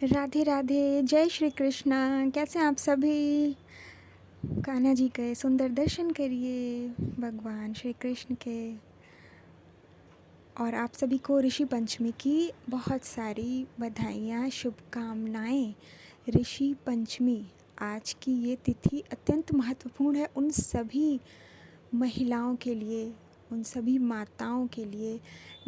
राधे राधे, जय श्री कृष्ण। कैसे हैं आप सभी? कान्हा जी के सुंदर दर्शन करिए, भगवान श्री कृष्ण के। और आप सभी को ऋषि पंचमी की बहुत सारी बधाइयाँ, शुभकामनाएं। ऋषि पंचमी आज की ये तिथि अत्यंत महत्वपूर्ण है उन सभी महिलाओं के लिए, उन सभी माताओं के लिए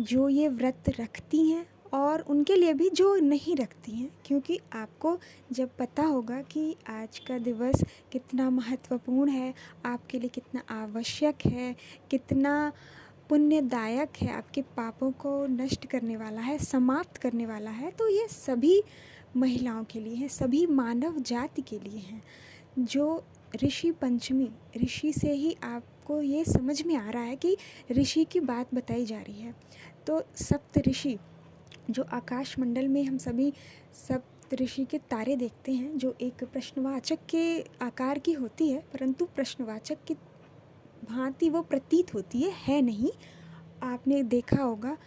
जो ये व्रत रखती हैं और उनके लिए भी जो नहीं रखती हैं, क्योंकि आपको जब पता होगा कि आज का दिवस कितना महत्वपूर्ण है, आपके लिए कितना आवश्यक है, कितना पुण्यदायक है, आपके पापों को नष्ट करने वाला है, समाप्त करने वाला है, तो ये सभी महिलाओं के लिए है, सभी मानव जाति के लिए हैं। जो ऋषि पंचमी, ऋषि से ही आपको ये समझ में आ रहा है कि ऋषि की बात बताई जा रही है। तो सप्त ऋषि जो आकाश मंडल में हम सभी सप्त ऋषि के तारे देखते हैं, जो एक प्रश्नवाचक के आकार की होती है, परंतु प्रश्नवाचक की भांति वो प्रतीत होती है नहीं। आपने देखा होगा,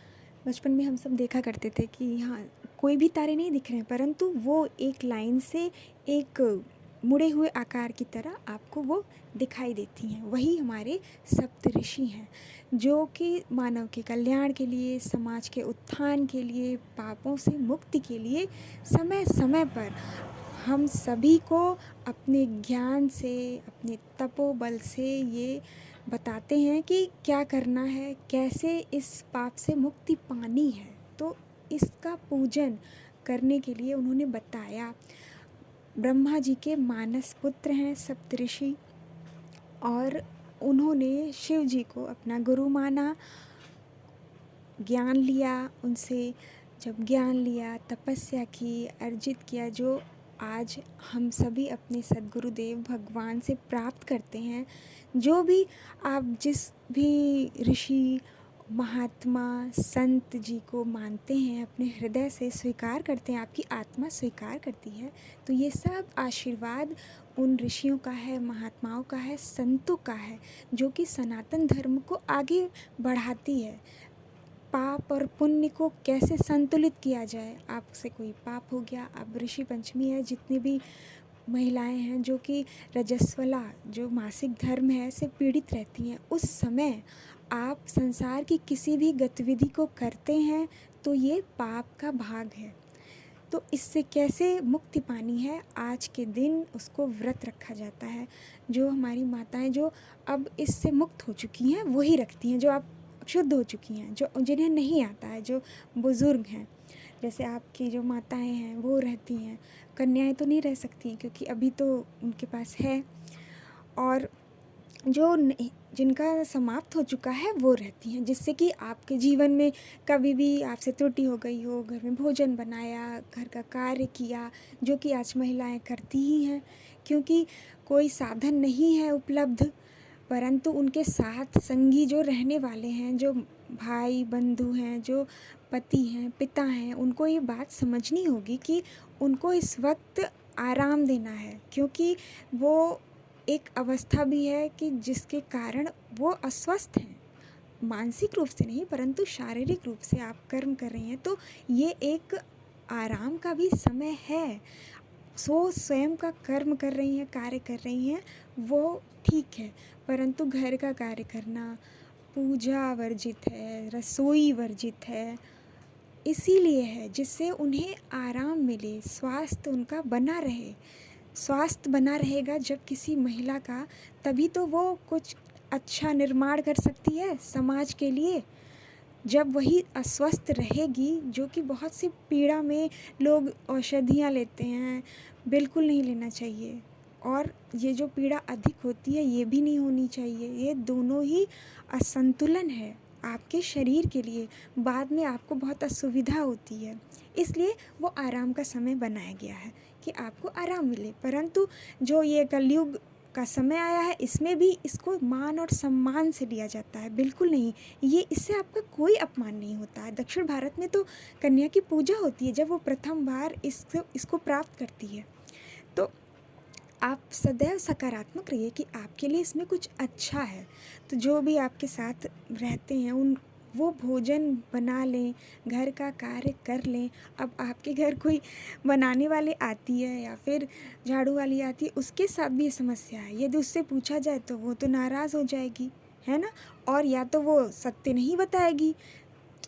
बचपन में हम सब देखा करते थे कि हाँ, कोई भी तारे नहीं दिख रहे हैं, परंतु वो एक लाइन से एक मुड़े हुए आकार की तरह आपको वो दिखाई देती हैं। वही हमारे सप्त ऋषि हैं, जो कि मानव के कल्याण के लिए, समाज के उत्थान के लिए, पापों से मुक्ति के लिए समय समय पर हम सभी को अपने ज्ञान से, अपने तपोबल से ये बताते हैं कि क्या करना है, कैसे इस पाप से मुक्ति पानी है। तो इसका पूजन करने के लिए उन्होंने बताया। ब्रह्मा जी के मानस पुत्र हैं सप्तऋषि, और उन्होंने शिव जी को अपना गुरु माना, ज्ञान लिया उनसे। जब ज्ञान लिया, तपस्या की, अर्जित किया, जो आज हम सभी अपने सद्गुरुदेव भगवान से प्राप्त करते हैं। जो भी आप जिस भी ऋषि, महात्मा, संत जी को मानते हैं, अपने हृदय से स्वीकार करते हैं, आपकी आत्मा स्वीकार करती है, तो ये सब आशीर्वाद उन ऋषियों का है, महात्माओं का है, संतों का है, जो कि सनातन धर्म को आगे बढ़ाती है। पाप और पुण्य को कैसे संतुलित किया जाए। आपसे कोई पाप हो गया, अब ऋषि पंचमी है, जितनी भी महिलाएं हैं जो कि रजस्वला, जो मासिक धर्म है, से पीड़ित रहती हैं, उस समय आप संसार की किसी भी गतिविधि को करते हैं तो ये पाप का भाग है। तो इससे कैसे मुक्ति पानी है, आज के दिन उसको व्रत रखा जाता है। जो हमारी माताएं जो अब इससे मुक्त हो चुकी हैं वही रखती हैं, जो आप शुद्ध हो चुकी हैं, जो जिन्हें नहीं आता है, जो बुज़ुर्ग हैं, जैसे आपकी जो माताएं हैं वो रहती हैं। कन्याएं तो नहीं रह सकती क्योंकि अभी तो उनके पास है, और जो जिनका समाप्त हो चुका है वो रहती हैं, जिससे कि आपके जीवन में कभी भी आपसे त्रुटि हो गई हो, घर में भोजन बनाया, घर का कार्य किया, जो कि आज महिलाएं करती ही हैं, क्योंकि कोई साधन नहीं है उपलब्ध, परंतु उनके साथ संगी जो रहने वाले हैं, जो भाई बंधु हैं, जो पति हैं, पिता हैं, उनको ये बात समझनी होगी कि उनको इस वक्त आराम देना है, क्योंकि वो एक अवस्था भी है कि जिसके कारण वो अस्वस्थ हैं, मानसिक रूप से नहीं परंतु शारीरिक रूप से आप कर्म कर रही हैं, तो ये एक आराम का भी समय है। सो स्वयं का कर्म कर रही हैं, कार्य कर रही हैं, वो ठीक है, परंतु घर का कार्य करना, पूजा वर्जित है, रसोई वर्जित है, इसीलिए है जिससे उन्हें आराम मिले, स्वास्थ्य उनका बना रहे। स्वास्थ्य बना रहेगा जब किसी महिला का, तभी तो वो कुछ अच्छा निर्माण कर सकती है समाज के लिए। जब वही अस्वस्थ रहेगी, जो कि बहुत सी पीड़ा में लोग औषधियाँ लेते हैं, बिल्कुल नहीं लेना चाहिए। और ये जो पीड़ा अधिक होती है ये भी नहीं होनी चाहिए, ये दोनों ही असंतुलन है आपके शरीर के लिए, बाद में आपको बहुत असुविधा होती है। इसलिए वो आराम का समय बनाया गया है कि आपको आराम मिले, परंतु जो ये कलयुग का समय आया है इसमें भी इसको मान और सम्मान से लिया जाता है, बिल्कुल नहीं, ये इससे आपका कोई अपमान नहीं होता है। दक्षिण भारत में तो कन्या की पूजा होती है जब वो प्रथम बार इसको प्राप्त करती है। तो आप सदैव सकारात्मक रहिए कि आपके लिए इसमें कुछ अच्छा है। तो जो भी आपके साथ रहते हैं वो भोजन बना लें, घर का कार्य कर लें। अब आपके घर कोई बनाने वाली आती है या फिर झाड़ू वाली आती है, उसके साथ भी ये समस्या है। यदि उससे पूछा जाए तो वो तो नाराज़ हो जाएगी, है ना? और या तो वो सत्य नहीं बताएगी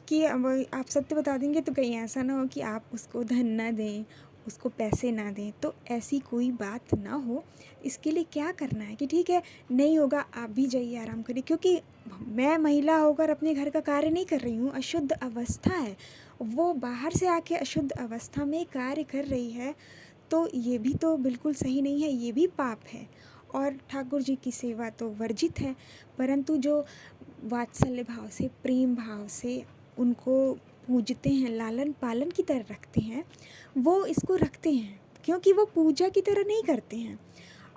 कि अब आप सत्य बता देंगे तो कहीं ऐसा ना हो कि आप उसको धन ना दें, उसको पैसे ना दें, तो ऐसी कोई बात ना हो। इसके लिए क्या करना है कि ठीक है, नहीं होगा, आप भी जाइए आराम करिए, क्योंकि मैं महिला होकर अपने घर का कार्य नहीं कर रही हूँ, अशुद्ध अवस्था है। वो बाहर से आके अशुद्ध अवस्था में कार्य कर रही है, तो ये भी तो बिल्कुल सही नहीं है, ये भी पाप है। और ठाकुर जी की सेवा तो वर्जित है, परंतु जो वात्सल्य भाव से, प्रेम भाव से उनको पूजते हैं, लालन पालन की तरह रखते हैं, वो इसको रखते हैं, क्योंकि वो पूजा की तरह नहीं करते हैं।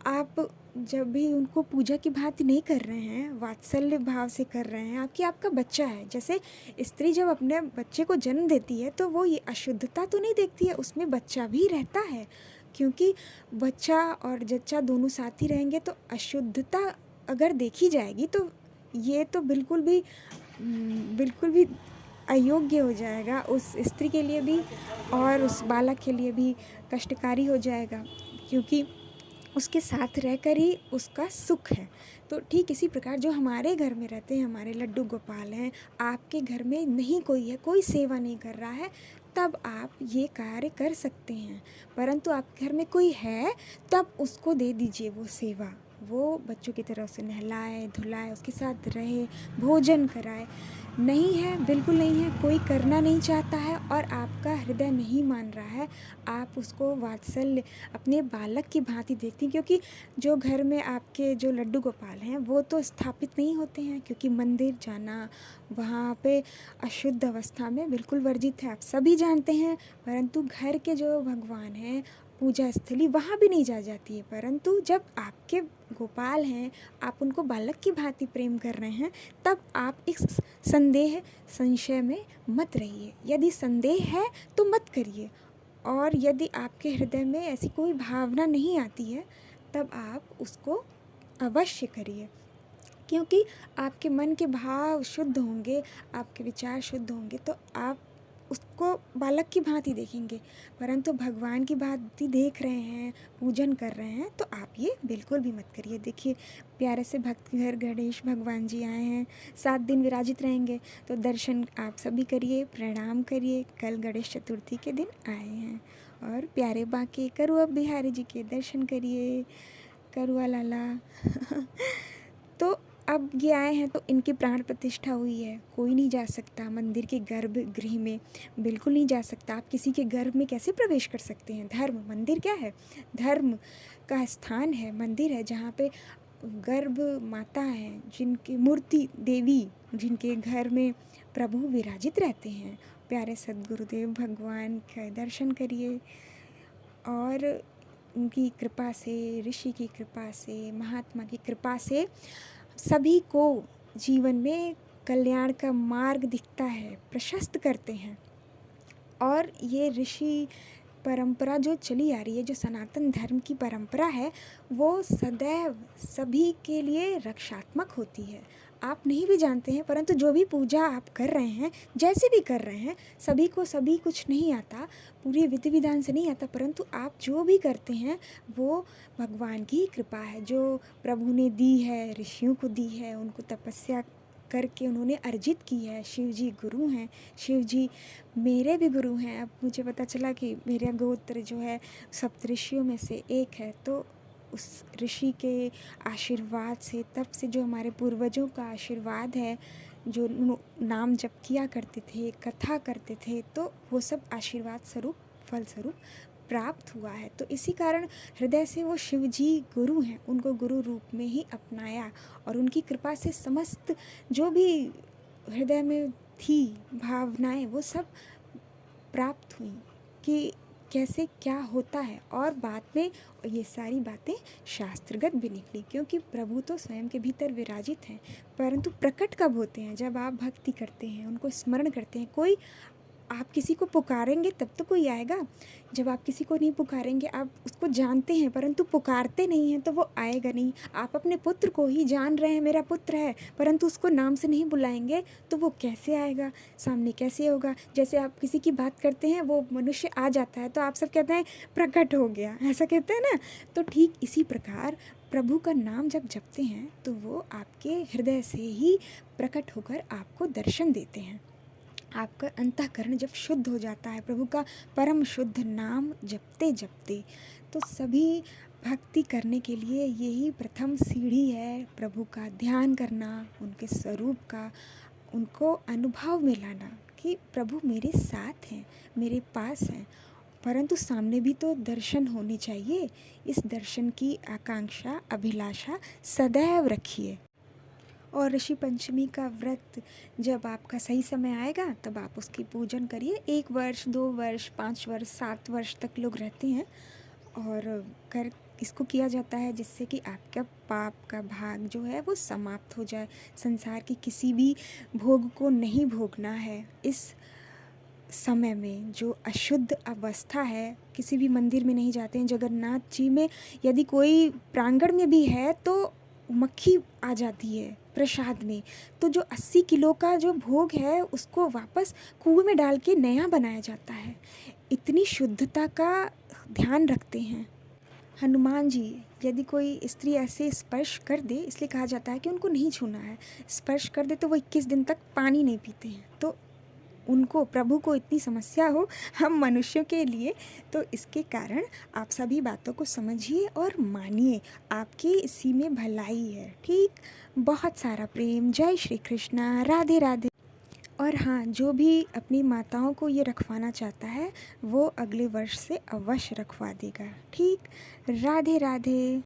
आप जब भी उनको पूजा की भांति नहीं कर रहे हैं, वात्सल्य भाव से कर रहे हैं, आपका बच्चा है। जैसे स्त्री जब अपने बच्चे को जन्म देती है तो वो ये अशुद्धता तो नहीं देखती है, उसमें बच्चा भी रहता है, क्योंकि बच्चा और जच्चा दोनों साथ ही रहेंगे तो अशुद्धता अगर देखी जाएगी तो ये तो बिल्कुल भी अयोग्य हो जाएगा उस स्त्री के लिए भी और उस बालक के लिए भी कष्टकारी हो जाएगा, क्योंकि उसके साथ रहकर ही उसका सुख है। तो ठीक इसी प्रकार जो हमारे घर में रहते हैं, हमारे लड्डू गोपाल हैं, आपके घर में नहीं कोई है, कोई सेवा नहीं कर रहा है, तब आप ये कार्य कर सकते हैं। परंतु आपके घर में कोई है तब उसको दे दीजिए वो सेवा, वो बच्चों की तरह उसे नहलाए धुलाए, उसके साथ रहे, भोजन कराए। नहीं है, बिल्कुल नहीं है, कोई करना नहीं चाहता है और आपका हृदय नहीं मान रहा है, आप उसको वात्सल्य अपने बालक की भांति देखती हैं, क्योंकि जो घर में आपके जो लड्डू गोपाल हैं वो तो स्थापित नहीं होते हैं, क्योंकि मंदिर जाना वहाँ पे अशुद्ध अवस्था में बिल्कुल वर्जित है, आप सभी जानते हैं। परंतु घर के जो भगवान हैं, पूजा स्थली, वहाँ भी नहीं जाती है। परंतु जब आपके गोपाल हैं, आप उनको बालक की भांति प्रेम कर रहे हैं, तब आप इस संशय में मत रहिए। यदि संदेह है तो मत करिए, और यदि आपके हृदय में ऐसी कोई भावना नहीं आती है तब आप उसको अवश्य करिए, क्योंकि आपके मन के भाव शुद्ध होंगे, आपके विचार शुद्ध होंगे तो आप उसको बालक की भांति देखेंगे। परंतु भगवान की भांति देख रहे हैं, पूजन कर रहे हैं, तो आप ये बिल्कुल भी मत करिए। देखिए, प्यारे से भक्त घर गणेश भगवान जी आए हैं, 7 दिन विराजित रहेंगे, तो दर्शन आप सभी करिए, प्रणाम करिए। कल गणेश चतुर्थी के दिन आए हैं, और प्यारे बांके करुआ बिहारी जी के दर्शन करिए, करुआ लाला। तो अब ये आए हैं तो इनकी प्राण प्रतिष्ठा हुई है, कोई नहीं जा सकता मंदिर के गर्भगृह में, बिल्कुल नहीं जा सकता। आप किसी के गर्भ में कैसे प्रवेश कर सकते हैं? धर्म, मंदिर क्या है? धर्म का स्थान है, मंदिर है, जहाँ पे गर्भ माता है, जिनकी मूर्ति देवी, जिनके घर में प्रभु विराजित रहते हैं। प्यारे सद्गुरुदेव भगवान का दर्शन करिए, और उनकी कृपा से, ऋषि की कृपा से, महात्मा की कृपा से सभी को जीवन में कल्याण का मार्ग दिखता है, प्रशस्त करते हैं। और ये ऋषि परंपरा जो चली आ रही है, जो सनातन धर्म की परंपरा है, वो सदैव सभी के लिए रक्षात्मक होती है। आप नहीं भी जानते हैं, परंतु जो भी पूजा आप कर रहे हैं, जैसे भी कर रहे हैं, सभी को सभी कुछ नहीं आता, पूरी विधि विधान से नहीं आता, परंतु आप जो भी करते हैं वो भगवान की कृपा है, जो प्रभु ने दी है, ऋषियों को दी है, उनको तपस्या करके उन्होंने अर्जित की है। शिव जी गुरु हैं, शिव जी मेरे भी गुरु हैं। अब मुझे पता चला कि मेरा गोत्र जो है सप्तऋषियों में से एक है, तो उस ऋषि के आशीर्वाद से, तब से जो हमारे पूर्वजों का आशीर्वाद है, जो नाम जप किया करते थे, कथा करते थे, तो वो सब आशीर्वाद स्वरूप, फल स्वरूप प्राप्त हुआ है। तो इसी कारण हृदय से वो शिव जी गुरु हैं, उनको गुरु रूप में ही अपनाया, और उनकी कृपा से समस्त जो भी हृदय में थी भावनाएं, वो सब प्राप्त हुई कि कैसे क्या होता है। और बाद में ये सारी बातें शास्त्रगत भी निकली, क्योंकि प्रभु तो स्वयं के भीतर विराजित हैं, परंतु प्रकट कब होते हैं? जब आप भक्ति करते हैं, उनको स्मरण करते हैं। कोई आप किसी को पुकारेंगे तब तो कोई आएगा। जब आप किसी को नहीं पुकारेंगे, आप उसको जानते हैं परंतु पुकारते नहीं हैं, तो वो आएगा नहीं। आप अपने पुत्र को ही जान रहे हैं मेरा पुत्र है, परंतु उसको नाम से नहीं बुलाएंगे तो वो कैसे आएगा, सामने कैसे होगा। जैसे आप किसी की बात करते हैं, वो मनुष्य आ जाता है तो आप सब कहते हैं प्रकट हो गया, ऐसा कहते हैं ना। तो ठीक इसी प्रकार प्रभु का नाम जब जपते हैं तो वो आपके हृदय से ही प्रकट होकर आपको दर्शन देते हैं। आपका अंतःकरण जब शुद्ध हो जाता है प्रभु का परम शुद्ध नाम जपते जपते, तो सभी भक्ति करने के लिए यही प्रथम सीढ़ी है, प्रभु का ध्यान करना, उनके स्वरूप का, उनको अनुभव में लाना कि प्रभु मेरे साथ हैं, मेरे पास हैं। परंतु सामने भी तो दर्शन होने चाहिए। इस दर्शन की आकांक्षा, अभिलाषा सदैव रखिए। और ऋषि पंचमी का व्रत जब आपका सही समय आएगा तब आप उसकी पूजन करिए। 1 वर्ष, 2 वर्ष, 5 वर्ष, 7 वर्ष तक लोग रहते हैं और कर इसको किया जाता है जिससे कि आपका पाप का भाग जो है वो समाप्त हो जाए। संसार की किसी भी भोग को नहीं भोगना है। इस समय में जो अशुद्ध अवस्था है, किसी भी मंदिर में नहीं जाते हैं। जगन्नाथ जी में यदि कोई प्रांगण में भी है तो मक्खी आ जाती है प्रसाद में, तो जो 80 किलो का जो भोग है उसको वापस कुएं में डाल के नया बनाया जाता है। इतनी शुद्धता का ध्यान रखते हैं। हनुमान जी, यदि कोई स्त्री ऐसे स्पर्श कर दे, इसलिए कहा जाता है कि उनको नहीं छूना है, स्पर्श कर दे तो वो 21 दिन तक पानी नहीं पीते हैं। तो उनको, प्रभु को इतनी समस्या हो हम मनुष्यों के लिए, तो इसके कारण आप सभी बातों को समझिए और मानिए। आपकी इसी में भलाई है। ठीक, बहुत सारा प्रेम। जय श्री कृष्णा, राधे राधे। और हाँ, जो भी अपनी माताओं को ये रखवाना चाहता है वो अगले वर्ष से अवश्य रखवा देगा। ठीक, राधे राधे।